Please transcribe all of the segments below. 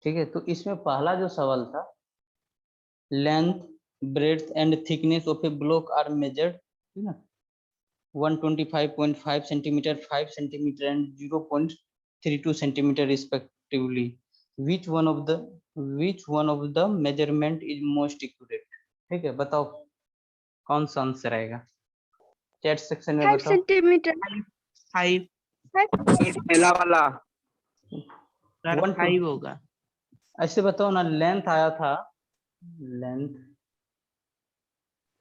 ठीक है, तो इसमें पहला जो सवाल था, length, breadth and thickness of a block are measured, ठीक है, 125.5 centimetre, 5 centimetre and 0.32 centimetre respectively. Which one of the measurement is most accurate? ठीक है, बताओ कौन सा आंसर आएगा, चैट सेक्शन में 5 बताओ. सेंटीमीटर 5 5 पहला वाला सर 1 5 होगा. ऐसे बताओ ना, लेंथ आया था, लेंथ,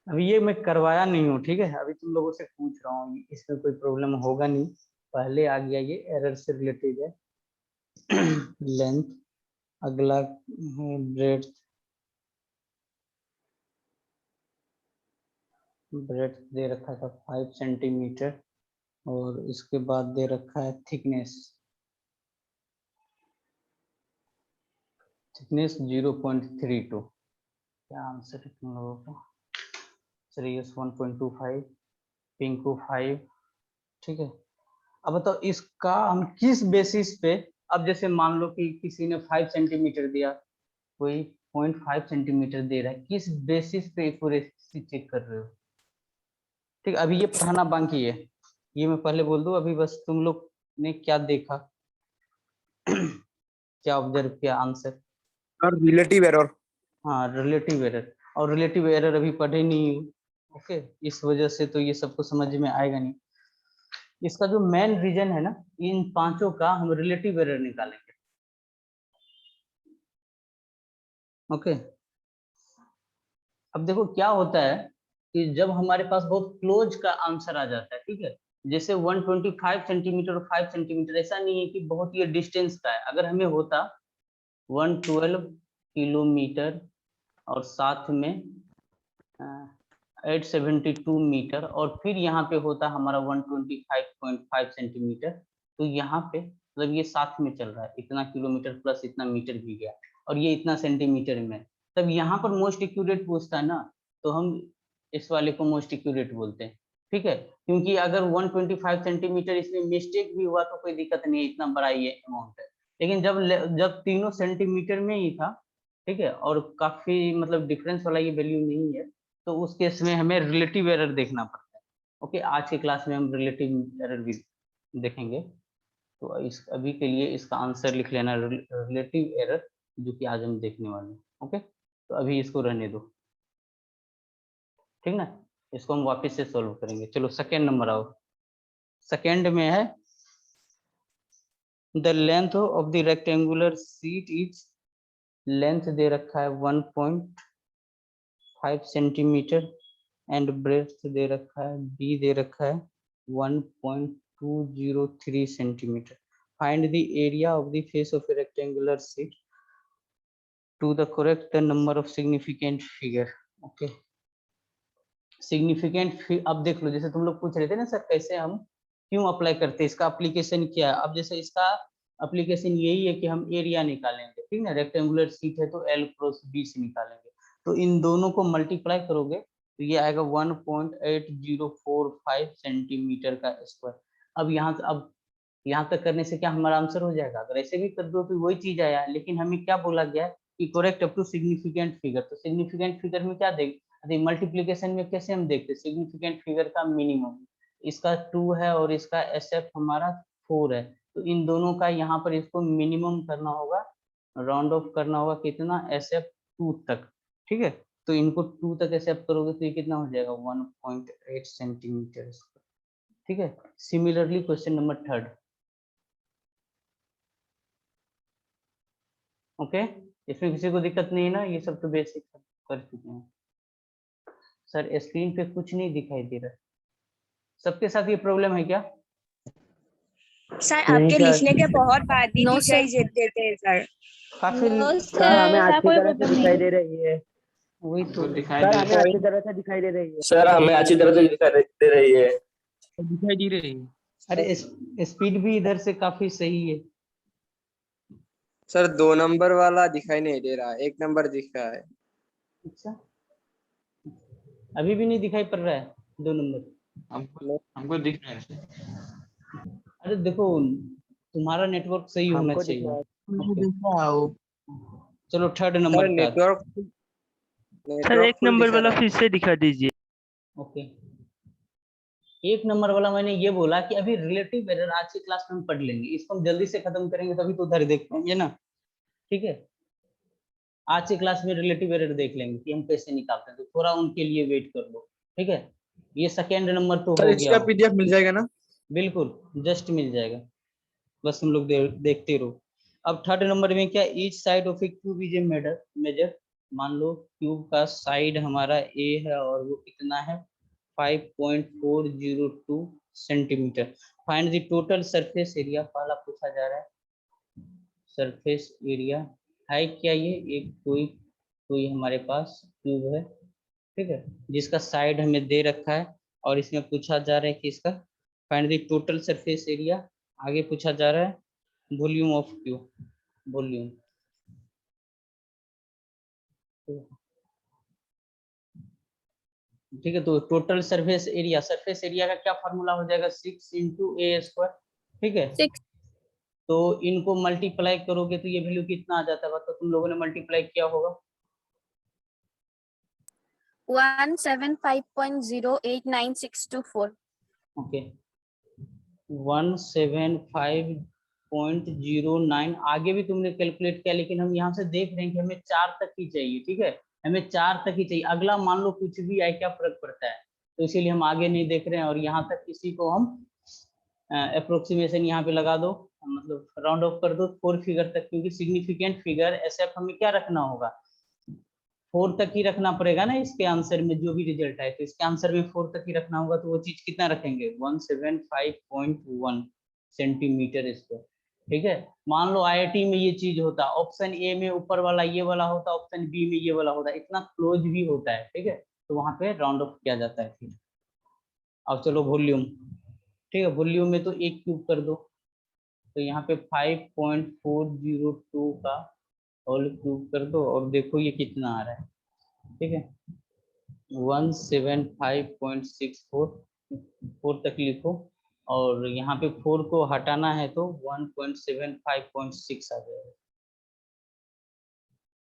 अभी ये मैं करवाया नहीं हूँ, ठीक है, अभी तुम लोगों से पूछ रहा हूँ, इसमें कोई प्रॉब्लम होगा नहीं, पहले आ गया, ये एरर से रिलेटेड है. लेंथ, अगला ब्रेड्थ, ब्रेड्थ दे रखा था 5 सेंटीमीटर, और इसके बाद दे रखा है थिकनेस, 0.32. क्या आंसर है तुम लोगों का? श्रेयस 1.25, पिंकू 5. ठीक है, अब बताओ इसका हम किस बेसिस पे, अब जैसे मान लो कि किसी ने 5 सेंटीमीटर दिया, कोई 0.5 सेंटीमीटर दे रहा है, किस बेसिस पे एक्यूरेसी चेक कर रहे हो? ठीक, अभी ये पढ़ाना बाकी है, ये मैं पहले बोल दूं, अभी बस तुम लोग ने क्या देखा, क्या ऑब्जर्व किया, आंसर. और रिलेटिव एरर. हाँ, रिलेटिव एरर, और रिलेटिव एरर अभी पढ़े नहीं हूँ, ओके, इस वजह से तो ये सबको समझ में आएगा नहीं. इसका जो मेन रीजन है ना, इन पांचों का हम रिलेटिव एरर निकालेंगे, ओके. अब देखो क्या होता है कि जब हमारे पास बहुत क्लोज का आंसर आ जाता है, ठीक है, जैसे 125 सेंटीमीटर और 5 सेंटीमीटर, ऐसा नहीं है कि बहुत ये डिस्टेंस का है, अगर हमें होता 112 किलोमीटर और साथ में 872 मीटर, और फिर यहाँ पे होता हमारा 125.5 सेंटीमीटर, तो यहाँ पे मतलब ये साथ में चल रहा है, इतना किलोमीटर प्लस इतना मीटर भी गया, और ये इतना सेंटीमीटर में, तब यहाँ पर मोस्ट एक्यूरेट पूछता है ना, तो हम इस वाले को मोस्ट एक्यूरेट बोलते हैं, ठीक है, क्योंकि अगर 125 सेंटीमीटर इसमें मिस्टेक भी हुआ तो कोई दिक्कत नहीं है, इतना बड़ा ये अमाउंट है, लेकिन जब तीनों सेंटीमीटर में ही था, ठीक है, और काफी मतलब डिफरेंस वाला ये वैल्यू नहीं है, तो उस केस में हमें रिलेटिव एरर देखना पड़ता है, ओके. आज के क्लास में हम रिलेटिव एरर भी देखेंगे, तो इस अभी के लिए इसका आंसर लिख लेना, रिलेटिव एरर, जो कि आज हम देखने वाले हैं, ओके. तो अभी इसको रहने दो, ठीक ना, इसको हम वापस से सॉल्व करेंगे. चलो सेकेंड नंबर आओ, सेकेंड में है the length of the rectangular sheet is, length दे रखा है 1.5 सेंटीमीटर, एंड ब्रेड्थ दे रखा है, बी दे रखा है 1.203 centimetre. Find the area of the face of a rectangular sheet to the correct number of significant figure, okay. Significant, अब देख लो, जैसे तुम लोग पूछ रहे थे ना सर कैसे हम क्यों अप्लाई करते हैं, इसका एप्लीकेशन क्या है, अब जैसे इसका एप्लीकेशन यही है कि हम एरिया निकालेंगे, ठीक ना, रेक्टेंगुलर शीट है तो L क्रॉस B से निकालेंगे, तो इन दोनों को मल्टीप्लाई करोगे तो ये आएगा 1.8045 सेंटीमीटर का स्क्वायर. अब यहाँ तक करने से क्या हमारा आंसर हो जाएगा? अगर ऐसे भी कर दो तो वही चीज आया, लेकिन हमें क्या बोला गया कि correct up to significant figure, तो सिग्निफिकेंट फिगर में क्या देख, मल्टीप्लीकेशन में कैसे हम देखते, सिग्निफिकेंट फिगर का मिनिमम, इसका 2 है और इसका SF हमारा 4 है, तो इन दोनों का यहाँ पर इसको मिनिमम करना होगा, राउंड ऑफ करना होगा कितना, SF 2 तक, ठीक है, तो इनको 2 तक एक्सेप्ट करोगे तो ये कितना हो जाएगा 1.8 सेंटीमीटर, ठीक है. Similarly question number third, okay, इसमें किसी को दिक्कत नहीं है ना, ये सब तो बेसिक कर चुके हैं. सर स्क्रीन पे कुछ नहीं दिखाई दे रहा, सबके साथ ये प्रॉब्लम है क्या? सर आपके लिखने के बहुत बाद ही No, दिखाई देते हैं सर. काफी सर हमें अच्छी तरह से दिखाई दे रही है. वही तो सर हमें अच्छी तरह से दिखाई दे रही है. सर हमें अच्छी तरह से दिखाई दे रही है. दिखाई दे रही है. अरे स्पीड भी इधर से काफी सही है. सर 2 नंबर वाला दिखाई नहीं दे रहा, 1 नंबर दिख रहा है. अच्छा, अभी भी नहीं दिखाई पड़ रहा है 2 नंबर? हमको दिख रहा है. अरे देखो तुम्हारा नेटवर्क सही होना हमको चाहिए. दिख रहा है. मैंने देखा वो चलो थर्ड सर नंबर पे आते हैं। नेटवर्क सर एक फुल नंबर दिखा वाला रहा है। फिर से दिखा दीजिए। ओके, एक नंबर वाला मैंने ये बोला कि अभी रिलेटिव एरर आज की क्लास में हम पढ़ लेंगे, इसको हम जल्दी से खत्म करेंगे तभी तो उधर देख पाएंगे ना। ठीक है, आज की क्लास में रिलेटिव एरर देख लेंगे कि हम कैसे निकालते हैं, तो थोड़ा उनके लिए वेट कर लो। ठीक है, ये सेकेंड नंबर तो सर हो इसका गया। पीडीएफ मिल जाएगा ना? बिल्कुल जस्ट मिल जाएगा, बस हम लोग देखते रहो। अब थर्ड नंबर में क्या, each side of a cube is a measure. मान लो क्यूब का साइड हमारा ए है और वो कितना है 5.402 centimetre. Find the total surface area, पहला पूछा जा रहा है सरफेस एरिया है क्या, ये एक कोई हमारे पास क्यूब है, ठीक है, जिसका साइड हमें दे रखा है और इसमें पूछा जा रहा है कि इसका find the total surface area. आगे पूछा जा रहा है वॉल्यूम ऑफ क्यूब, वॉल्यूम। ठीक है, तो टोटल सरफेस एरिया का क्या फॉर्मूला हो जाएगा 6 इंटू ए स्क्वायर। ठीक है, 6 तो इनको मल्टीप्लाई करोगे तो ये वैल्यू कितना आ जाता है, तो तुम लोगों ने मल्टीप्लाई किया होगा। 175.089624। ओके, 175.09 आगे भी तुमने कैलकुलेट किया, लेकिन हम यहाँ से देख रहे हैं कि हमें 4 तक ही चाहिए। ठीक है, हमें 4 तक ही चाहिए, अगला मान लो कुछ भी आए क्या फर्क पड़ता है, तो इसीलिए हम आगे नहीं देख रहे हैं और यहाँ तक इसी को हम अप्रोक्सीमेशन यहाँ पे लगा दो, मतलब राउंड ऑफ कर दो 4 फिगर तक, क्योंकि सिग्निफिकेंट फिगर एसएफ हमें क्या रखना होगा 4 तक ही रखना पड़ेगा ना। इसके आंसर में जो भी रिजल्ट आए तो इसके आंसर में 4 तक ही रखना होगा, तो वो चीज कितना रखेंगे 175.1 सेंटीमीटर स्क्वायर। ठीक है, मान लो आईआईटी में ये चीज होता, ऑप्शन ए में ऊपर वाला ये वाला होता, ऑप्शन बी में ये वाला होता, इतना क्लोज भी होता है। ठीक है, तो वहां पे राउंड ऑफ किया जाता है फिर। अब चलो वॉल्यूम, ठीक है, वॉल्यूम में तो एक क्यूब कर दो, तो यहाँ पे 5.402 का होल क्यूब कर दो और देखो ये कितना आ रहा है। ठीक है, 175.64 4 तक लिखो और यहाँ पे 4 को हटाना है तो 1.75.6 आ जाएगा।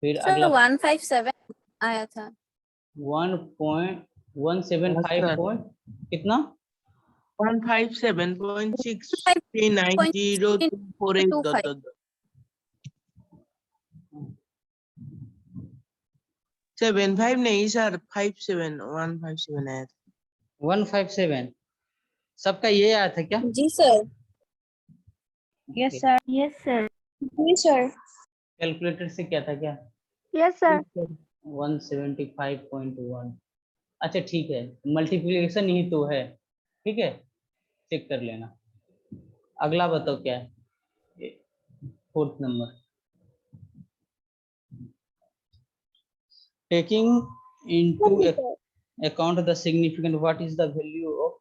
फिर सर अगला 157 आया था। 1.175 कितना 157.6390248. 75 नहीं सर 57 157 है। 157 सबका ये आया था क्या? जी sir. Yes sir. Yes sir. जी सर। कैलकुलेटर से क्या था क्या? Yes sir. 175.1। अच्छा ठीक है, मल्टीप्लिकेशन ही तो है। ठीक है, चेक कर लेना। अगला बताओ क्या है, fourth number, taking into account the significant what is the value of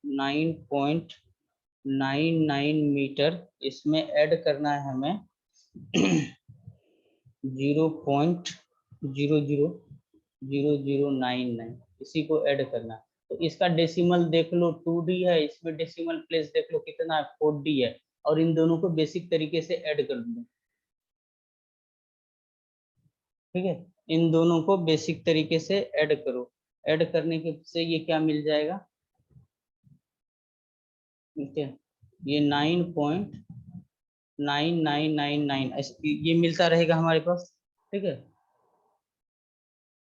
9.99 metre, इसमें ऐड करना है हमें 0.000099, इसी को ऐड करना। तो इसका डेसिमल देख लो 2D है, इसमें डेसिमल प्लेस देख लो कितना है 4D है, और इन दोनों को बेसिक तरीके से ऐड कर दो। ठीक है, इन दोनों को बेसिक तरीके से ऐड करो, ऐड करने के से ये क्या मिल जाएगा, ठीक है, ये 9.9999 ये मिलता रहेगा हमारे पास। ठीक है,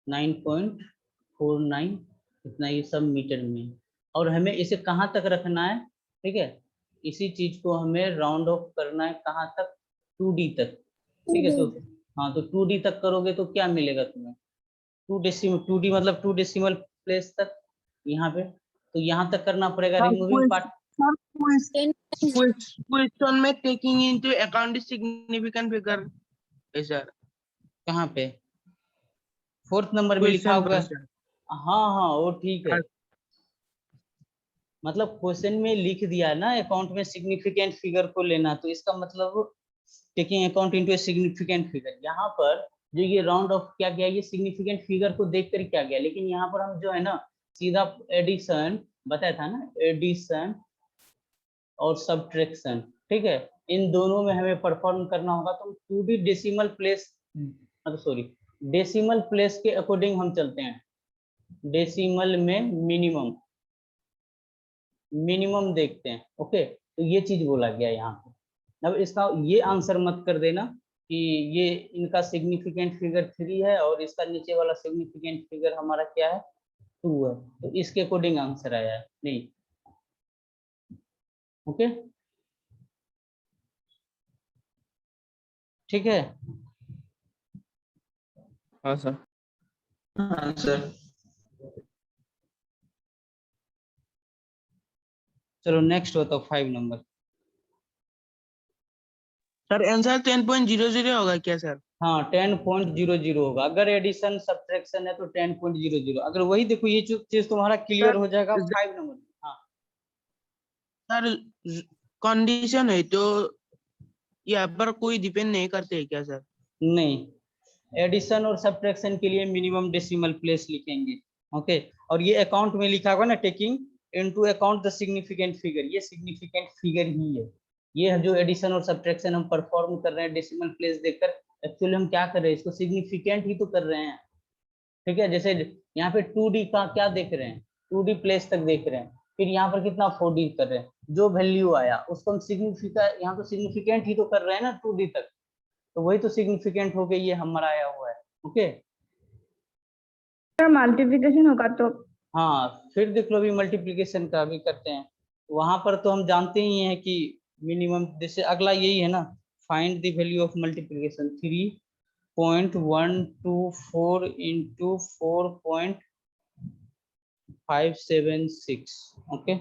9.49 इतना ये सब मीटर में, और हमें इसे कहाँ तक रखना है। ठीक है, इसी चीज को हमें राउंड ऑफ करना है कहाँ तक 2D तक। ठीक है, तो हाँ, तो 2D तक करोगे तो क्या मिलेगा तुम्हें 2D मतलब 2 डेसिमल प्लेस तक यहाँ पे, तो यहाँ तक करना पड़ेगा रिमूविंग पार्ट। क्वेश्चन में taking into account significant figure है सर। कहाँ पे? फोर्थ नंबर में लिखा होगा। हाँ हाँ वो ठीक है, मतलब क्वेश्चन में लिख दिया ना अकाउंट में सिग्निफिकेंट फिगर को लेना, तो इसका मतलब taking account into a significant figure. यहाँ पर जो ये राउंड ऑफ क्या गया, ये सिग्निफिकेंट फिगर को देखकर क्या गया, लेकिन यहाँ पर हम जो है ना सीधा एडिशन बताया था ना, एडिशन और सब्ट्रैक्शन। ठीक है, इन दोनों में हमें परफॉर्म करना होगा, तो 2D decimal place sorry, decimal place के अकॉर्डिंग हम चलते हैं। डेसिमल में मिनिमम देखते हैं। ओके, तो ये चीज बोला गया यहाँ पे। अब इसका ये आंसर मत कर देना कि ये इनका सिग्निफिकेंट फिगर 3 है और इसका नीचे वाला सिग्निफिकेंट फिगर हमारा क्या है 2 है, तो इसके अकॉर्डिंग आंसर आया है, नहीं। ओके, ठीक है। हाँ सर। हाँ सर। चलो नेक्स्ट बताओ 5 नंबर। सर आंसर 10.00 होगा क्या सर? हाँ 10.00 होगा। अगर एडिशन सब्ट्रैक्शन है तो 10.00। अगर वही देखो ये चीज तुम्हारा क्लियर हो जाएगा 5 नंबर। हाँ सर कंडीशन है तो यहाँ पर कोई डिपेंड नहीं करते है क्या सर? नहीं, एडिशन और सब्ट्रैक्शन के लिए मिनिमम डेसिमल प्लेस लिखेंगे। ओके, और ये अकाउंट में लिखा होगा ना, taking into account the significant figure, ये सिग्निफिकेंट फिगर ही है। ये जो एडिशन और सब्ट्रैक्शन हम परफॉर्म कर रहे हैं डेसिमल प्लेस देखकर, एक्चुअली हम क्या कर रहे हैं, इसको सिग्निफिकेंट ही तो कर रहे हैं। ठीक है, जैसे यहाँ पे 2D का क्या देख रहे हैं, 2D प्लेस तक देख रहे हैं, फिर यहाँ पर कितना 4D कर रहे हैं, जो वैल्यू आया उसको हम सिग्निफिकेंट, यहाँ तो सिग्निफिकेंट ही तो कर रहे हैं ना 2D तक, तो वही तो सिग्निफिकेंट हो गई, ये हमारा आया हुआ है। ओके, मल्टीप्लिकेशन होगा तो हाँ फिर देख लो, अभी मल्टीप्लिकेशन का भी करते हैं। वहां पर तो हम जानते ही हैं कि मिनिमम, जैसे अगला यही है ना, find the value of multiplication 3.124 into 4.576। Okay,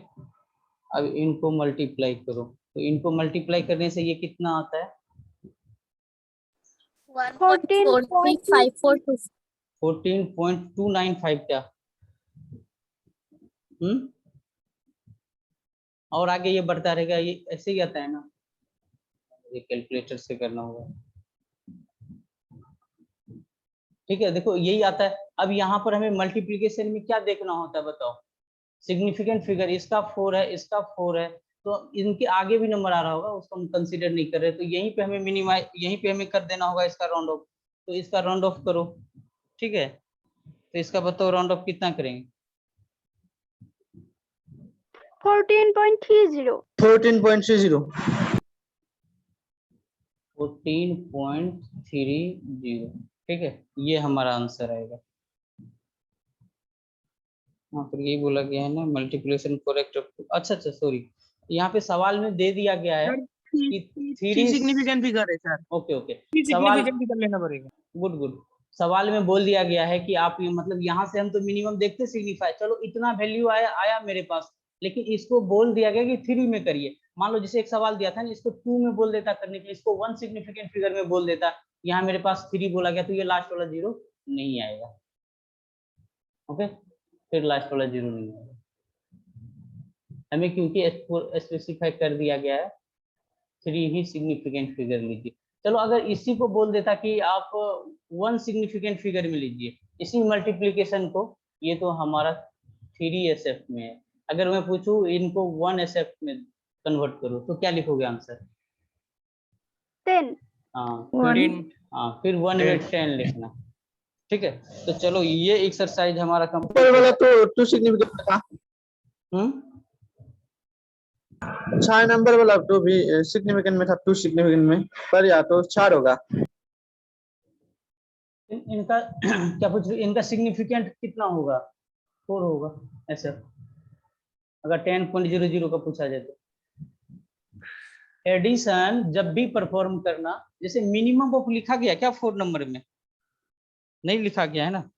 अब इनको मल्टीप्लाई करो, तो इनको मल्टीप्लाई करने से ये कितना आता है 14.542 14.295 क्या। और आगे ये बढ़ता रहेगा, ये ऐसे ही आता है ना, ये कैलकुलेटर से करना होगा। ठीक है, देखो यही आता है। अब यहाँ पर हमें मल्टीप्लिकेशन में क्या देखना होता है बताओ, सिग्निफिकेंट फिगर, इसका 4 है, इसका 4 है, तो इनके आगे भी नंबर आ रहा होगा, उसको हम कंसीडर नहीं कर रहे, तो यहीं पे हमें मिनिमाइज, यहीं पे हमें कर देना होगा इसका राउंड ऑफ। तो इसका राउंड ऑफ करो, ठीक है, तो इसका बताओ राउंड ऑफ कितना करेंगे 14.30 14.30 14.30। ठीक है, ये हमारा आंसर आएगा। हाँ फिर यही बोला गया है ना, मल्टीप्लिकेशन करेक्ट। अच्छा अच्छा सॉरी, यहाँ पे सवाल में दे दिया गया है कि 3 सिग्निफिकेंट फिगर है सर, ओके ओके, सवाल सिग्निफिकेंट फिगर लेना पड़ेगा। गुड गुड, सवाल में बोल दिया गया है कि आप ये मतलब यहाँ से हम तो मिनिमम देखते सिग्निफाई, चलो इतना वैल्यू आया मेरे पास, लेकिन इसको बोल दिया गया कि 3 में करिए। मान लो जैसे एक सवाल दिया था ना, इसको 2 में बोल देता करने के लिए, इसको 1 सिग्निफिकेंट फिगर में बोल देता, यहाँ मेरे पास 3 बोला गया, तो ये लास्ट वाला 0 नहीं आएगा। ओके, फिर लास्ट वाला 0 नहीं आएगा हमें, क्योंकि स्पेसिफाई कर दिया गया है 3 ही सिग्निफिकेंट फिगर लीजिए। चलो अगर इसी को बोल देता कि आप 1 सिग्निफिकेंट फिगर में लीजिए, इसी मल्टीप्लिकेशन को, ये तो हमारा 3SF में है, अगर मैं पूछूं इनको 1SF में कन्वर्ट करो तो क्या लिखोगे आंसर 10 हाँ 1 हाँ, फिर 1 में 10 लिखना। ठीक है, तो चलो ये एक्सरसाइज हमारा ऊपर कंप्लीट वाला तो 2 सिग्निफिकेंट था, 6 नंबर वाला तो भी सिग्निफिकेंट में था, 2 सिग्निफिकेंट में, पर या तो 4 होगा। इनका क्या पूछ रहे, इनका सिग्निफिकेंट कितना होगा 4 होगा ऐसा, अगर 10.00 का पूछा जाए तो। एडिशन जब भी परफॉर्म करना, जैसे मिनिमम ऑफ लिखा गया क्या 4 नंबर में, नहीं लिखा गया है ना,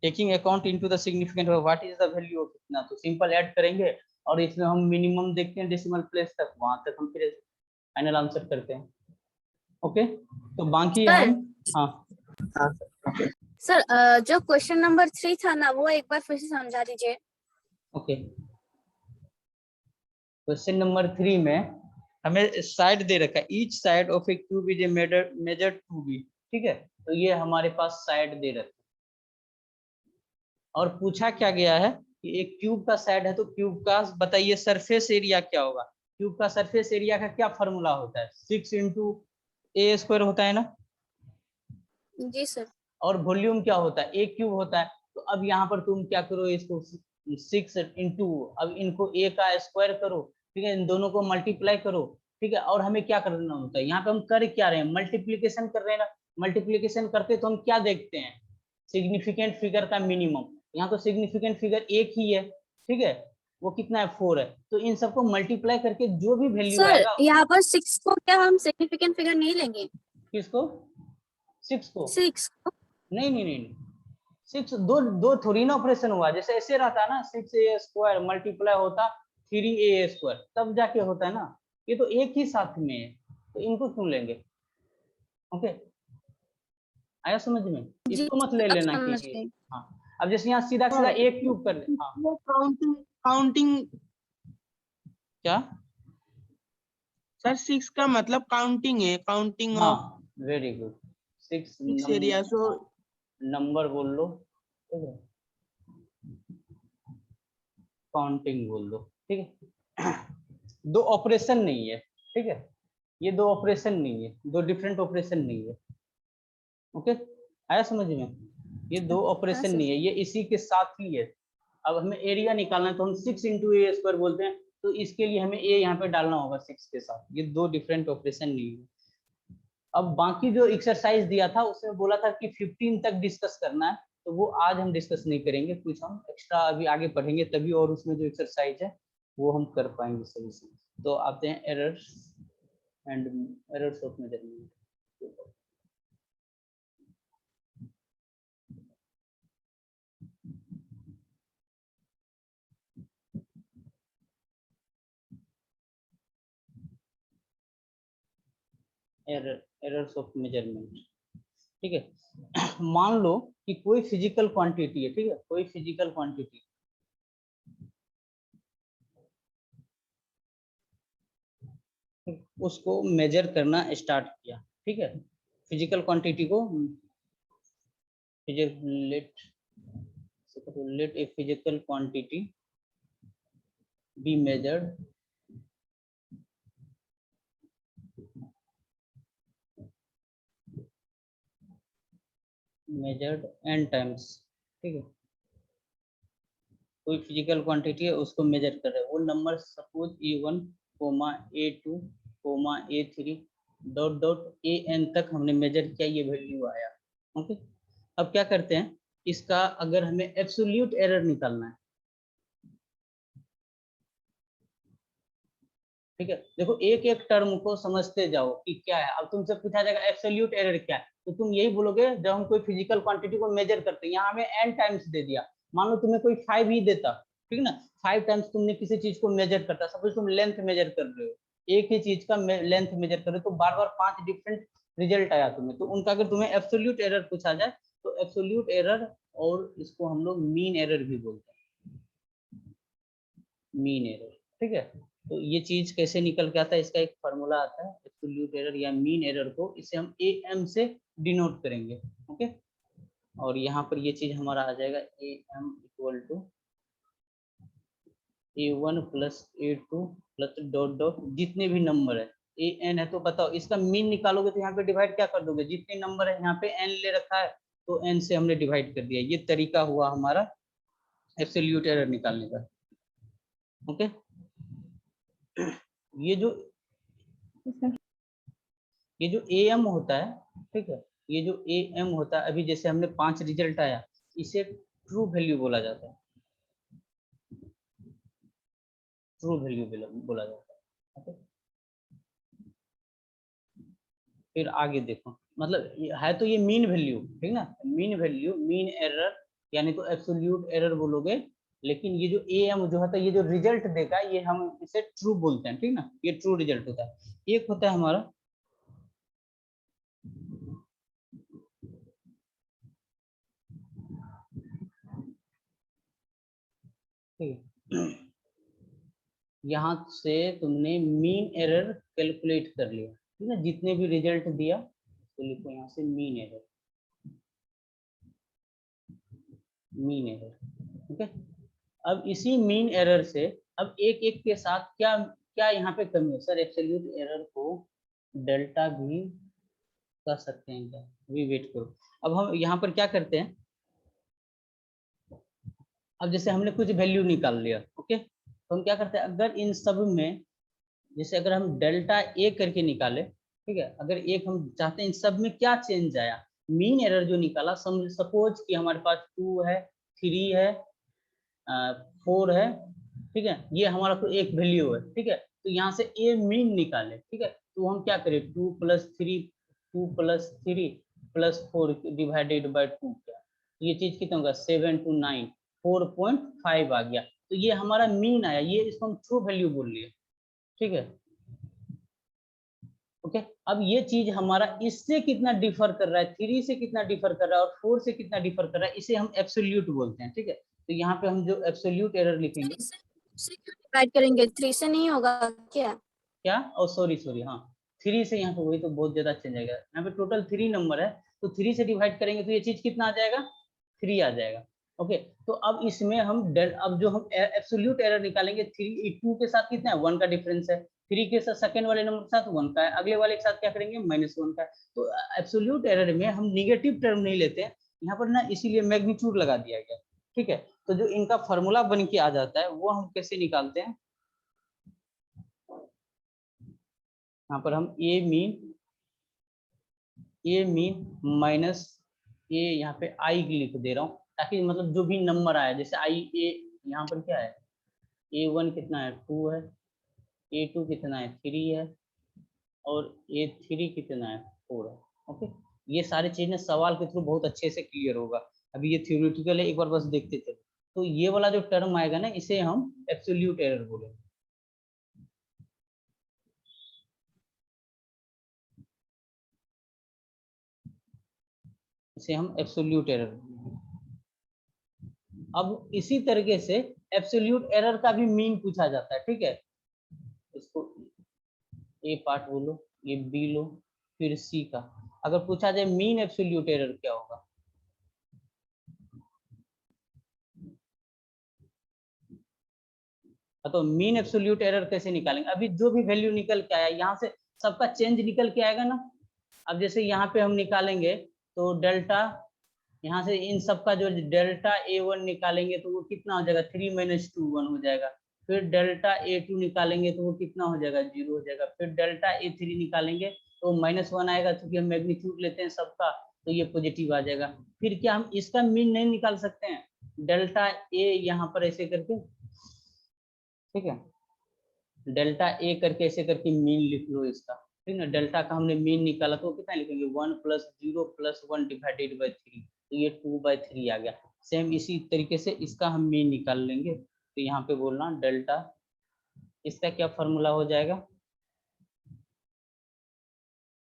taking account into the significant what is the value of इतना, तो सिंपल ऐड करेंगे और इसमें हम मिनिमम देखते हैं डेसिमल प्लेस तक, वहां तक हम फिर फाइनल आंसर करते हैं। ओके, तो बाकी हम हाँ सर जो क्वेश्चन नंबर 3 था ना, वो एक बार फिर से समझा दीजिए। ओके, क्वेश्चन नंबर 3 में हमें साइड दे रखा है, each side of a cube is a measure 2b। ठीक है, तो ये हमारे पास साइड दे रखा है, और पूछा क्या गया है कि एक क्यूब का साइड है, तो क्यूब का बताइए सरफेस एरिया क्या होगा। क्यूब का सरफेस एरिया का क्या फॉर्मूला होता है, 6 × A² होता है ना। जी सर। और वॉल्यूम क्या होता है, ए क्यूब होता है। तो अब यहाँ पर तुम क्या करो, इसको 6 इंटू, अब इनको ए का स्क्वायर करो, ठीक है, इन दोनों को मल्टीप्लाई करो, ठीक है। और हमें क्या करना होता है, यहाँ पे हम कर क्या रहे हैं, मल्टीप्लीकेशन कर रहे हैं ना। मल्टीप्लीकेशन करते तो हम क्या देखते हैं, सिग्निफिकेंट फिगर का मिनिमम। यहाँ तो सिग्निफिकेंट फिगर एक ही है, ठीक है, वो कितना है 4 है। तो इन सबको मल्टीप्लाई करके जो भी वैल्यू सर आएगा, यहाँ पर 6 को क्या हम सिग्निफिकेंट फिगर नहीं लेंगे? किसको, 6 को, 6 को? नहीं नहीं नहीं नहीं, 6 दो दो थोड़ी ना ऑपरेशन हुआ, जैसे ऐसे रहता ना 6a स्क्वायर मल्टीप्लाई होता 3a स्क्वायर, तब जाके होता है ना। ये तो एक ही साथ में है, तो इनको क्यों लेंगे। ओके, आया समझ में, जी इसको मत ले अब लेना कि समझ ये, गए। हाँ। अब जैसे यहाँ सीधा सीधा हाँ। a क्यूब कर ले, हाँ वो काउंटिंग काउंटिंग क्या, सर 6 का मतलब काउंटिंग है, काउंटिंग हाँ of very good, 6 6 area. So number बोल लो, ठीक है, काउंटिंग बोल दो, ठीक है। दो ऑपरेशन नहीं है, ठीक है, ये दो ऑपरेशन नहीं है, दो डिफरेंट ऑपरेशन नहीं है। ओके, आया समझ में, ये दो हाँ ऑपरेशन सर। नहीं है, ये इसी के साथ ही है। अब हमें एरिया निकालना है तो हम 6 इंटू ए स्क्वायर बोलते हैं, तो इसके लिए हमें ए यहाँ पे डालना होगा 6 के साथ, ये दो डिफरेंट ऑपरेशन नहीं है। अब बाकी जो एक्सरसाइज दिया था उसमें बोला था कि 15 तक डिस्कस करना है, तो वो आज हम डिस्कस नहीं करेंगे, कुछ हम एक्स्ट्रा अभी आगे पढ़ेंगे तभी, और उसमें जो एक्सरसाइज है वो हम कर पाएंगे सही से। तो आते हैं errors and errors of measurement. Errors of measurement, ठीक है। मान लो कि कोई फिजिकल क्वांटिटी है, ठीक है, कोई फिजिकल क्वांटिटी, उसको मेजर करना स्टार्ट किया, ठीक है, फिजिकल क्वांटिटी को, let a physical quantity be measured n times, ठीक है, कोई फिजिकल क्वांटिटी है उसको मेजर कर रहे हैं, वो number suppose a1 a2 a3 dot dot an तक हमने मेजर किया, ये वैल्यू आया। ओके, अब क्या करते हैं, इसका अगर हमें एब्सोल्यूट एरर निकालना है, ठीक है, देखो एक एक टर्म को समझते जाओ कि क्या है। अब तुमसे पूछा जाएगा एब्सोल्यूट एरर क्या है, तो तुम यही बोलोगे जब हम कोई फिजिकल क्वांटिटी को मेजर करते हैं, यहाँ हमें n टाइम्स दे दिया, मान लो तुम्हें कोई 5 ही देता, ठीक ना, 5 टाइम्स तुमने किसी चीज को मेजर करता, सपोज तुम लेंथ मेजर कर रहे हो, एक ही चीज का लेंथ मेजर कर रहे हो, तो बार बार 5 डिफरेंट रिजल्ट आया तुम्हें, तो उनका अगर तुम्हें एब्सोल्यूट एरर पूछा जाए, तो एब्सोल्यूट एरर, और इसको हम लोग मीन एरर भी बोलते हैं, मीन एरर, ठीक है। तो ये चीज कैसे निकल के आता है, इसका एक फॉर्मूला आता है, एब्सोल्यूट एरर या मीन एरर को इसे हम am से डिनोट करेंगे। ओके, और यहाँ पर ये चीज हमारा आ जाएगा am equal to a1 plus a2 plus dot dot जितने भी नंबर है, an है तो बताओ इसका मीन निकालोगे तो यहाँ पे डिवाइड क्या कर दोगे, जितने नंबर है यहाँ पे n ले रखा है तो n से हमने डिवाइड कर दिया, ये तरीका हुआ हमारा एब्सोल्यूट एरर निकालने का। ओके, ये जो am होता है, ठीक है, ये जो am होता है, अभी जैसे हमने 5 रिजल्ट आया, इसे ट्रू वैल्यू बोला जाता है, ट्रू वैल्यू बोला जाता है। ओके, फिर आगे देखो, मतलब है तो ये मीन वैल्यू, ठीक ना, मीन वैल्यू, मीन एरर, यानी तो एब्सोल्यूट एरर बोलोगे, लेकिन ये जो am जो होता है, ये जो रिजल्ट देगा, ये हम इसे ट्रू बोलते हैं, ठीक ना, ये ट्रू रिजल्ट होता है। एक होता है हमारा यहाँ से तुमने मीन एरर कैलकुलेट कर लिया, ठीक है, जितने भी रिजल्ट दिया तो लिखो यहाँ से मीन एरर, मीन एरर। ठीक है, अब इसी मीन एरर से अब एक एक के साथ क्या क्या यहाँ पे कमी है, सर एब्सोल्यूट एरर को डेल्टा भी कर सकते हैं क्या, अभी वेट करो। अब हम यहाँ पर क्या करते हैं, अब जैसे हमने कुछ वैल्यू निकाल लिया, ओके, तो हम क्या करते हैं, अगर इन सब में जैसे अगर हम डेल्टा ए करके निकाले, ठीक है, अगर एक हम चाहते हैं इन सब में क्या चेंज आया, मीन एरर जो निकाला, सपोज कि हमारे पास 2 है, 3 है, 4 है, ठीक है, ये हमारा तो एक वैल्यू है, ठीक है, तो यहाँ से ए मीन निकाले, ठीक है, तो हम क्या करें, 2 + 3 + 4 डिवाइडेड बाय 2, क्या ये चीज कितना होगा, 7 to 9, 4.5 आ गया, तो ये हमारा मीन आया, ये इसको हम ट्रू वैल्यू बोल लिए, ठीक है, ओके। अब ये चीज हमारा इससे कितना डिफर कर रहा है, 3 से कितना डिफर कर रहा है और 4 से कितना डिफर कर रहा है, इसे हम एब्सोल्यूट बोलते हैं, ठीक है, तो यहाँ पे हम जो एब्सोल्यूट एरर लिखेंगे, डिवाइड करेंगे, 3 से नहीं होगा क्या? क्या, और सॉरी हाँ, 3 से, यहाँ पे वही तो बहुत ज्यादा चेंज आएगा, यहाँ पे टोटल 3 नंबर है, तो 3 से डिवाइड करेंगे तो ये चीज कितना आ जाएगा, 3 आ जाएगा, ओके। तो अब इसमें हम अब जो हम एब्सोल्यूट एरर निकालेंगे, 2 के साथ कितना है, 1 का डिफरेंस है, 3 के साथ सेकंड वाले नंबर के साथ 1 का है, अगले वाले के साथ क्या करेंगे, -1 का है, तो एब्सोल्यूट एरर में हम निगेटिव टर्म नहीं लेते हैं यहाँ पर ना, इसीलिए मैग्नीट्यूड लगा दिया गया, ठीक है, तो जो इनका फॉर्मूला बन के आ जाता है वो हम कैसे निकालते हैं, यहाँ पर हम ए मीन माइनस ए, यहाँ पे आई लिख दे रहा हूँ, ताकि मतलब जो भी नंबर आया, जैसे आई ए, यहाँ पर क्या है, A1 कितना है, 2 है, A2 कितना है, 3 है, और A3 कितना है, 4 है, ओके। ये सारी चीजें सवाल के थ्रू बहुत अच्छे से क्लियर होगा, अभी ये थ्योरेटिकल है, एक बार बस देखते चलो, तो ये वाला जो टर्म आएगा ना, इसे हम एब्सोल्यूट एरर बोलेंगे, इसे हम एब्सोल्यूट एरर। अब इसी तरीके से एब्सोल्यूट एरर का भी मीन पूछा जाता है, ठीक है, इसको ए पार्ट बोलो, ये बी लो, फिर सी का, अगर पूछा जाए मीन एब्सोल्यूट एरर क्या होगा, तो मीन एब्सोल्यूट एरर कैसे निकालेंगे, अभी जो भी वैल्यू निकल के आया यहाँ से सबका चेंज निकल के आएगा ना, अब जैसे यहाँ पे हम निकालेंगे तो डेल्टा, यहाँ से इन सब का जो डेल्टा A1 निकालेंगे तो वो कितना हो जाएगा, 3 - 2 1 हो जाएगा, फिर डेल्टा A2 निकालेंगे तो वो कितना हो जाएगा, 0 हो जाएगा, फिर डेल्टा A3 निकालेंगे तो -1 आएगा, क्योंकि हम मैग्नीट्यूड लेते हैं सबका, तो ये पॉजिटिव आ जाएगा, फिर क्या हम इसका मीन नहीं निकाल सकते हैं, डेल्टा A यहाँ पर ऐसे करके, ठीक है, डेल्टा A करके ऐसे करके मीन लिख लो इसका, ठीक है, डेल्टा का हमने मीन निकाला तो कितना लिखेंगे, 1 + 0 + 1 डिवाइडेड बाय 3, तो ये 2/3 आ गया, सेम इसी तरीके से इसका हम मीन निकाल लेंगे, तो यहाँ पे बोलना डेल्टा, इसका क्या फॉर्मूला हो जाएगा,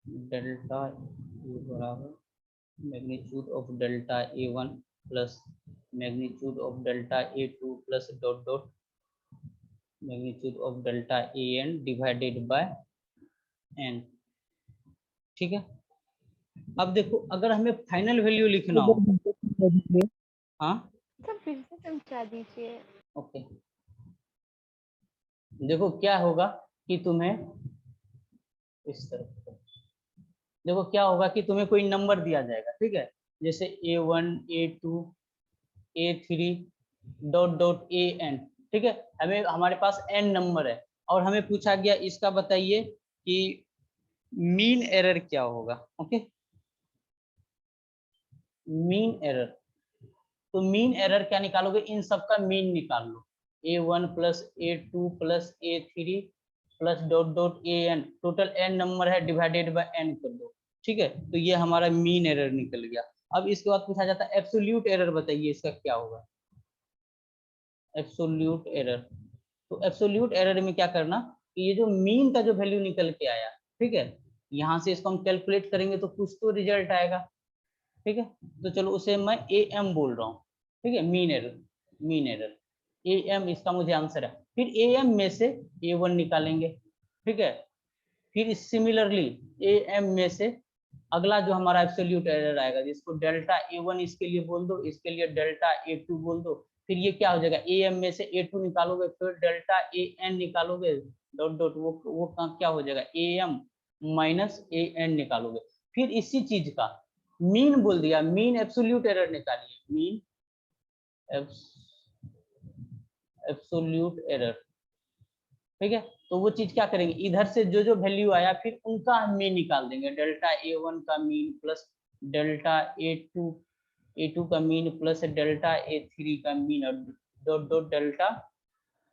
डेल्टा बराबर magnitude of delta A1 plus magnitude of delta A2 plus dot dot magnitude of delta AN divided by n, ठीक है। अब देखो अगर हमें फाइनल वैल्यू लिखना हो, हाँ सर फिर से समझा दीजिए। ओके, देखो क्या होगा कि तुम्हें इस तरफ, देखो क्या होगा कि तुम्हें कोई नंबर दिया जाएगा, ठीक है, जैसे A1 A2 A3 dot dot AN, ठीक है, हमें हमारे पास n नंबर है और हमें पूछा गया इसका बताइए कि मीन एरर क्या होगा, ओके, मीन एरर, तो मीन एरर क्या निकालोगे, इन सब का मीन निकाल लो, A1 + A2 + A3 plus dot dot AN, total n number है, डिवाइडेड बाय n कर दो, ठीक है, तो ये हमारा मीन एरर निकल गया। अब इसके बाद पूछा जाता है एब्सोल्यूट एरर बताइए इसका क्या होगा, एब्सोल्यूट एरर, तो एब्सोल्यूट एरर में क्या करना कि ये जो मीन का जो वैल्यू निकल के आया, ठीक है, यहाँ से इसको हम कैलकुलेट करेंगे तो कुछ तो रिजल्ट आएगा, ठीक है, तो चलो उसे मैं AM बोल रहा हूँ, ठीक है, मीन एरर AM इसका मुझे आंसर है, फिर AM में से A1 निकालेंगे, ठीक है, फिर सिमिलरली AM में से अगला जो हमारा एब्सोल्यूट एरर आएगा, जिसको डेल्टा A1 इसके लिए बोल दो, इसके लिए डेल्टा A2 बोल दो, फिर ये क्या हो जाएगा, AM में से A2 निकालोगे, फिर डेल्टा AN निकालोगे, डॉट डॉट वो क्या हो जाएगा, AM - AN निकालोगे, फिर इसी चीज का मीन बोल दिया, मीन एब्सोल्यूट एरर निकालिए, मीन एब्सोल्यूट एरर, ठीक है। तो वो चीज क्या करेंगे, इधर से जो जो वैल्यू आया फिर उनका हम मीन निकाल देंगे, डेल्टा A1 का मीन प्लस डेल्टा A2 का मीन प्लस डेल्टा A3 का मीन और डॉट डॉट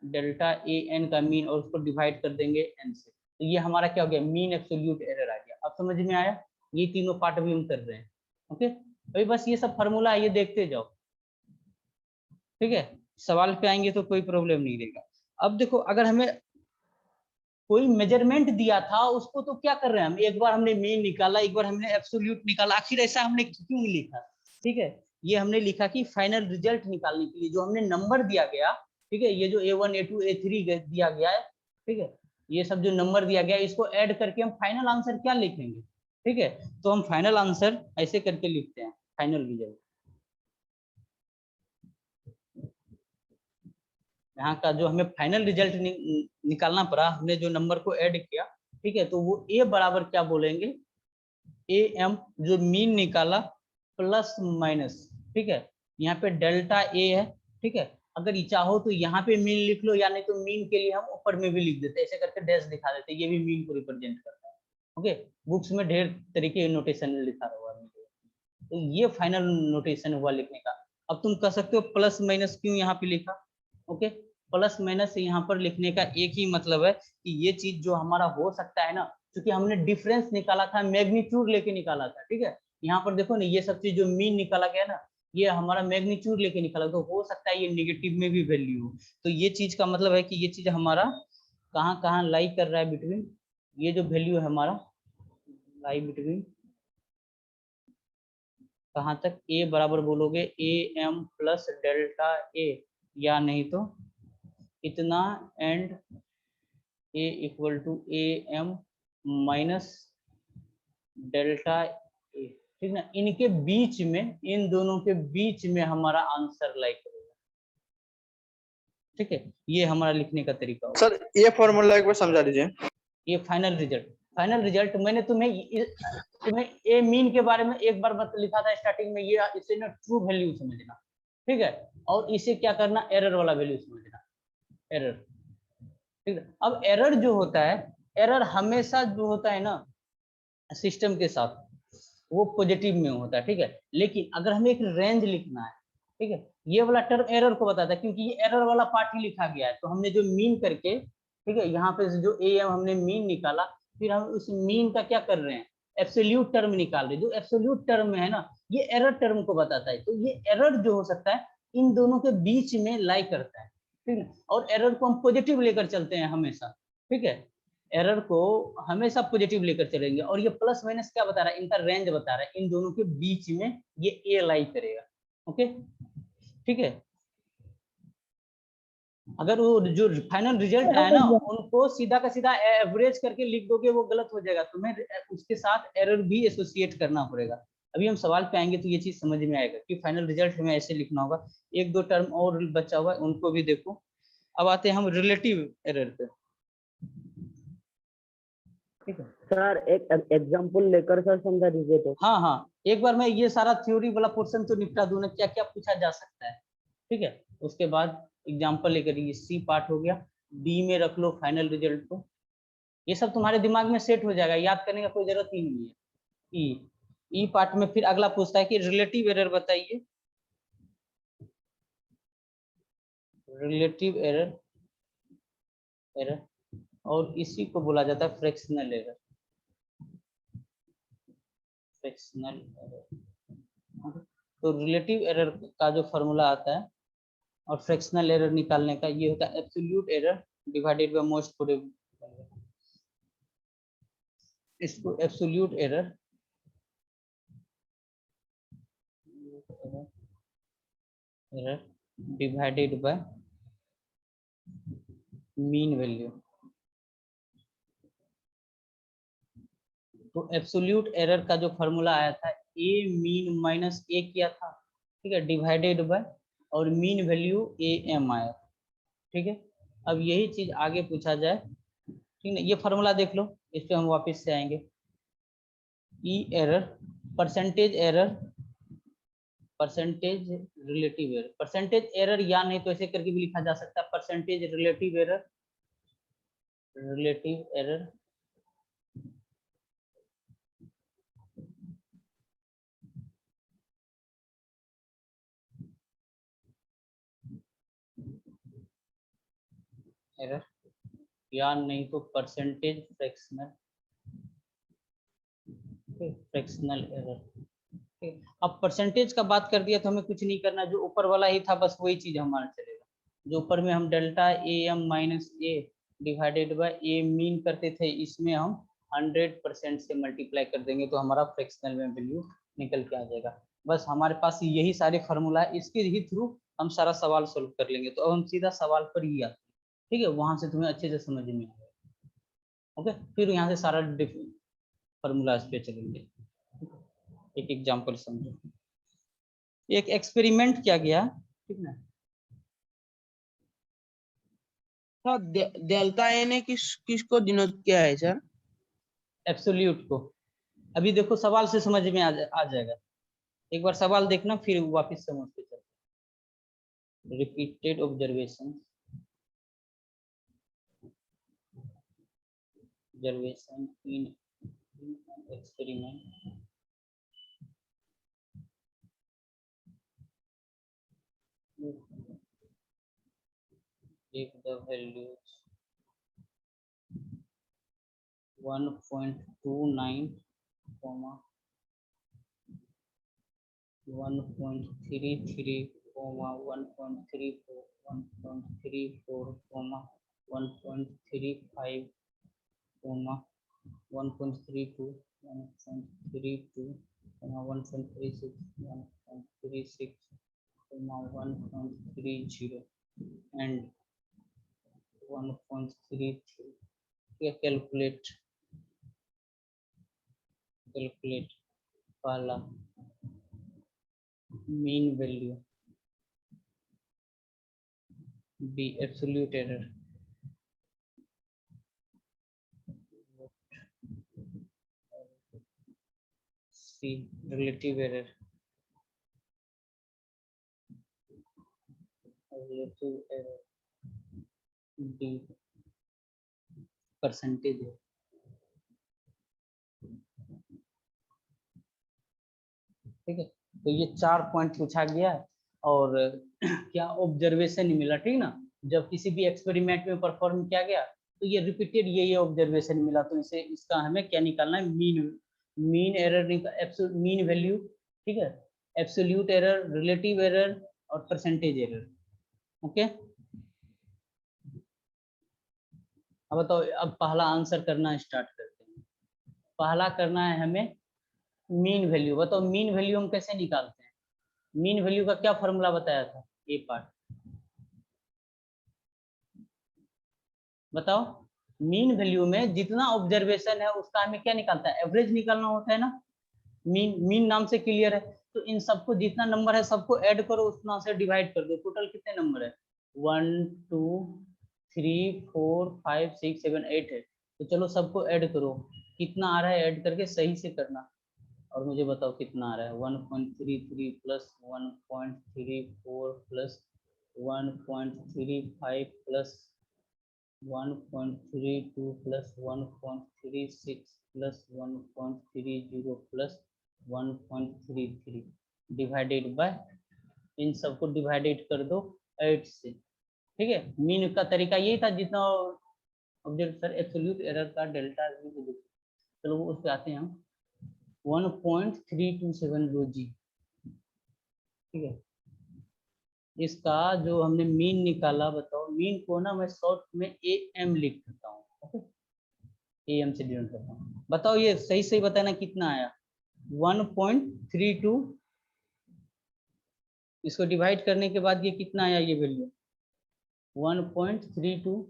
डेल्टा AN का मीन और उसको डिवाइड कर देंगे n से। तो ये हमारा क्या हो गया, मीन एब्सोल्यूट एरर आ गया। अब समझ में आया, ये तीनों पार्ट भी हम कर रहे हैं। ओके, अभी बस ये सब फॉर्मूला ये देखते जाओ, ठीक है। सवाल पे आएंगे तो कोई प्रॉब्लम नहीं रहेगा। अब देखो, अगर हमें कोई मेजरमेंट दिया था उसको तो क्या कर रहे हैं हम, एक बार हमने मीन निकाला, एक बार हमने एब्सोल्यूट निकाला, आखिर ऐसा हमने क्यों लिखा, ठीक है। ये हमने लिखा कि फाइनल रिजल्ट निकालने के लिए जो हमने नंबर दिया गया, ठीक है, ये जो A1 A2 A3 दिया गया है, ठीक है, ये सब जो नंबर दिया गया इसको ऐड करके हम फाइनल आंसर क्या लिखेंगे, ठीक है। तो हम फाइनल आंसर ऐसे करके लिखते हैं, फाइनल रिजल्ट। यहाँ का जो हमें फाइनल रिजल्ट निकालना पड़ा, हमने जो नंबर को ऐड किया, ठीक है, तो वो A बराबर क्या बोलेंगे, AM जो मीन निकाला प्लस माइनस, ठीक है, यहाँ पे डेल्टा A है, ठीक है। अगर ये चाहो तो यहाँ पे मीन लिख लो, या नहीं तो मीन के लिए हम ऊपर में भी लिख देते, ऐसे करके डैश दिखा देते, ये भी मीन को रिप्रेजेंट करता है। ओके, बुक्स में ढेर तरीके नोटेशन लिखा हुआ है, तो ये फाइनल नोटेशन हुआ लिखने का। अब तुम कह सकते हो प्लस माइनस क्यों यहाँ पे लिखा, ओके। प्लस माइनस यहाँ पर लिखने का एक ही मतलब है कि ये चीज जो हमारा हो सकता है ना, क्योंकि हमने डिफरेंस निकाला था, मैग्नीट्यूड लेके निकाला था, ठीक है। यहाँ पर देखो ना, ये सब चीज जो मीन निकाला गया ना, ये हमारा मैग्नीट्यूड लेके निकाला, तो हो सकता है ये निगेटिव में भी वैल्यू हो। तो ये चीज का मतलब है कि ये चीज हमारा कहाँ कहाँ लाई कर रहा है, बिटवीन, ये जो वैल्यू है हमारा लाई बिटवीन कहाँ तक, A बराबर बोलोगे AM प्लस डेल्टा A, या नहीं तो इतना and A equal to AM minus delta A, ठीक ना। इनके बीच में, इन दोनों के बीच में हमारा आंसर लाई करेगा, ठीक है। ये हमारा लिखने का तरीका होगा। सर ये फॉर्मूला एक बार समझा दीजिए। ये फाइनल रिजल्ट मैंने तुम्हें ए मीन के बारे में एक बार लिखा था स्टार्टिंग में, ये इसे ना ट्रू वैल्यू समझना, ठीक है, और इसे क्या करना, एरर वाला वैल्यू समझना, एरर, ठीक है। अब एरर जो होता है, एरर हमेशा जो होता है ना सिस्टम के साथ, वो पॉजिटिव में होता है, ठीक है। लेकिन अगर हमें एक रेंज लिखना है, ठीक है, ये वाला टर्म एरर को बताता है, क्योंकि ये एरर वाला पार्ट ही लिखा गया है। तो हमने जो मीन करके, ठीक है, यहाँ पे जो AM हमने मीन निकाला, फिर हम उस मीन का क्या कर रहे हैं, एब्सोल्यूट टर्म निकाल रहे हैं। जो एब्सोल्यूट टर्म है ना, ये एरर टर्म को बताता है। तो ये एरर जो हो सकता है इन दोनों के बीच में लाई करता है, ठीक है। और एरर को हम पॉजिटिव लेकर चलते हैं हमेशा, ठीक है, एरर को हमेशा पॉजिटिव लेकर चलेंगे। और ये प्लस माइनस क्या बता रहा है, इनका रेंज बता रहा है, इन दोनों के बीच में ये A लाई करेगा, ओके, ठीक है। अगर वो जो फाइनल रिजल्ट आया ना, उनको सीधा का सीधा एवरेज करके लिख दोगे, वो गलत हो जाएगा, तुम्हें उसके साथ एरर भी एसोसिएट करना पड़ेगा। अभी हम सवाल पे आएंगे तो ये चीज समझ में आएगा कि फाइनल रिजल्ट हमें ऐसे लिखना होगा। एक दो टर्म और बचा हुआ है, उनको भी देखो। अब आते हैं हम रिलेटिव एरर पे, ठीक है सर। एक एग्जांपल लेकर सर समझा दीजिए तो। हाँ, एक बार मैं ये सारा थ्योरी वाला पोर्शन तो निपटा दूं ना, क्या क्या पूछा जा सकता है, ठीक है। उसके बाद एग्जांपल लेकर, ये C पार्ट हो गया, D में रख लो फाइनल रिजल्ट को। ये सब तुम्हारे दिमाग में सेट हो जाएगा, याद करने का कोई जरूरत ही नहीं है। ई पार्ट में फिर अगला पूछता है कि रिलेटिव एरर बताइए, रिलेटिव एरर, और इसी को बोला जाता है फ्रैक्शनल एरर, तो रिलेटिव एरर का जो फॉर्मूला आता है और फ्रैक्शनल एरर निकालने का, ये होता है absolute error divided by most probable. इसको absolute error divided by mean value. तो एब्सोल्यूट एरर का जो फॉर्मूला आया था, A मीन माइनस A किया था, ठीक है, डिवाइडेड बाय और मीन वैल्यू AM आया, ठीक है। अब यही चीज आगे पूछा जाए, ठीक है, ये फॉर्मूला देख लो, इस पे हम वापस से आएंगे। E error, percentage error, percentage relative error, percentage error या नहीं तो ऐसे करके भी लिखा जा सकता है percentage relative error, relative error. Error या नहीं तो परसेंटेज फ्रैक्शनल, फ्रैक्शनल एरर। अब परसेंटेज का बात कर दिया तो हमें कुछ नहीं करना, जो ऊपर वाला ही था बस वही चीज हमारा चलेगा। जो ऊपर में हम delta A M minus A divided by A mean करते थे, इसमें हम 100% से मल्टीप्लाई कर देंगे तो हमारा फ्रैक्शनल में वैल्यू निकल के आ जाएगा। बस हमारे पास यही सारे फार्मूला है, इसके ही थ्रू हम सारा सवाल सोल्व कर लेंगे। तो अब हम सीधा सवाल पर ही आते हैं, ठीक है, वहां से तुम्हें अच्छे से समझ में आएगा। ओके, फिर यहाँ से सारा फार्मूला इस पे चलेंगे। एक एग्जांपल समझो, एक एक्सपेरिमेंट किया गया, ठीक ना। सर डेल्टा ए ने किसको डिनोट किया है सर? एब्सोल्यूट को। अभी देखो सवाल से समझ में आ जाएगा। एक बार सवाल देखना फिर वापस समझ के चलते। Repeated observation, observation in experiment, if the values 1.29, 1.33, 1.34, 1.34, 1.35, 1.32, 1.32, 1.36, 1.36, 1.30 and 1.33। Calculate पहला mean value, B absolute error, C relative error, D percentage है। ठीक है, तो ये 4 पॉइंट पूछा गया है और क्या ऑब्जर्वेशन मिला, ठीक ना। जब किसी भी एक्सपेरिमेंट में परफॉर्म किया गया तो ये रिपीटेड ये ऑब्जर्वेशन मिला, तो इसे इसका हमें क्या निकालना है, मीन एरर, मीन वैल्यू, ठीक है, एब्सोल्यूट एरर, रिलेटिव एरर और परसेंटेज एरर। ओके, अब बताओ, अब पहला आंसर करना स्टार्ट करते हैं। पहला करना है हमें मीन वैल्यू। बताओ मीन वैल्यू हम कैसे निकालते हैं? मीन वैल्यू का क्या फॉर्मूला बताया था? ए पार्ट बताओ। मीन वैल्यू में जितना ऑब्जर्वेशन है उसका हमें क्या निकालता है, एवरेज निकालना होता है ना। मीन नाम से क्लियर है। तो इन सबको जितना नंबर है सबको ऐड करो, उतना से डिवाइड कर दो। टोटल कितने नंबर है? 1 2 3 4 5 6 7 8 है। तो चलो सबको ऐड करो, कितना आ रहा है ऐड करके सही से करना और मुझे बताओ कितना आ रहा है। 1.33 plus 1.34 plus 1.35 plus 1.32 plus 1.36 plus 1.30 plus 1.33 divided by, इन सबको डिवाइडेड कर दो 8 से। ठीक है, मीन का तरीका यही था जितना सर एब्सोल्यूट एरर का डेल्टा। चलो उस पे आते हैं हम। 1.327 रो जी, ठीक है। इसका जो हमने मीन निकाला, बताओ मीन को ना मैं शॉर्ट में ए एम लिख देता हूँ। ओके, ए एम से डिनोट करता हूँ। बताओ ये सही सही बताना कितना आया? 1.32, इसको डिवाइड करने के बाद ये कितना आया ये वैल्यू? 1.32,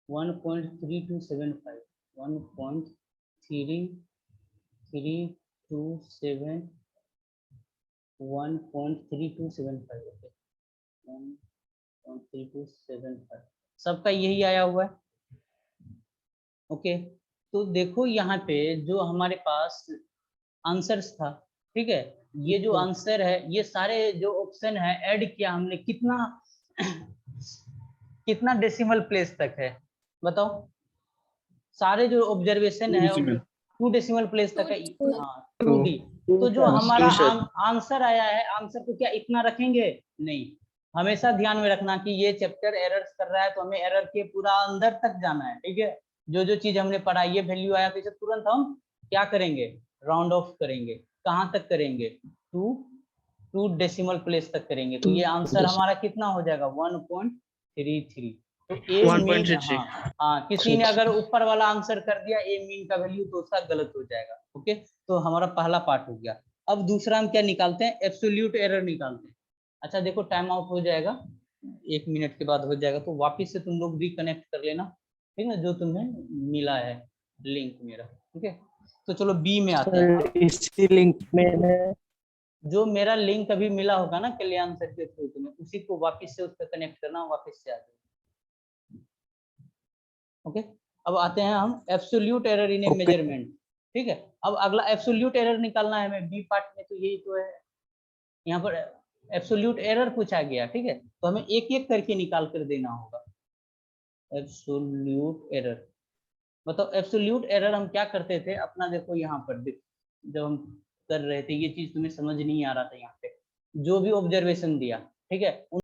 1.3275, 1.3327, 1.3275, ओके 1.3275 सबका यही आया हुआ है। ओके, तो देखो यहाँ पे जो हमारे पास आंसर्स था, ठीक है, ये जो आंसर है, ये सारे जो ऑप्शन है ऐड किया हमने, कितना कितना डेसिमल प्लेस तक है बताओ? सारे जो ऑब्जर्वेशन है 2 डेसिमल प्लेस तक है। हाँ 2D। तो जो हमारा आंसर आया है, आंसर को क्या इतना रखेंगे? नहीं, हमेशा ध्यान में रखना कि ये चैप्टर एरर्स कर रहा है तो हमें एरर के पूरा अंदर तक जाना है, ठीक है। जो जो चीज हमने पढ़ा, ये वैल्यू आया तो इसे तुरंत हम क्या करेंगे? राउंड ऑफ करेंगे। कहाँ तक करेंगे? 2 डेसिमल प्लेस तक करेंगे। तो ये आंसर हमारा कितना हो जाएगा? 1.33। तो ए मीन, हाँ किसी ने अगर ऊपर वाला आंसर कर दिया ए मीन का वैल्यू, तो उसका गलत हो जाएगा। ओके, तो हमारा पहला पार्ट हो गया। अब दूसरा हम क्या निकालते हैं? एब्सोल्यूट एरर निकालते हैं। अच्छा देखो, टाइम आउट हो जाएगा, 1 मिनट के बाद हो जाएगा, तो वापिस से तुम लोग रिकनेक्ट कर लेना, ठीक है, जो तुम्हें मिला है लिंक मेरा, ठीक है। तो चलो बी में आते हैं। इसी लिंक में जो मेरा लिंक अभी मिला होगा ना कल्याण सर के थ्रू, तुम्हें उसी को वापिस से उसका कनेक्ट करना, वापिस से आ जाए। ओके, अब आते हैं हम absolute error in A measurement, ठीक है। अब अगला एब्सोल्यूट एरर निकालना है हमें बी पार्ट में, तो यही तो है, यहाँ पर एब्सोल्यूट एरर पूछा गया, ठीक है, तो हमें एक एक करके निकाल कर देना होगा। एब्सोल्यूट एरर, बताओ एब्सोल्यूट एरर हम क्या करते थे अपना? देखो यहाँ पर जब हम कर रहे थे, ये चीज तुम्हें समझ नहीं आ रहा था, यहाँ पे जो भी ऑब्जर्वेशन दिया, ठीक है,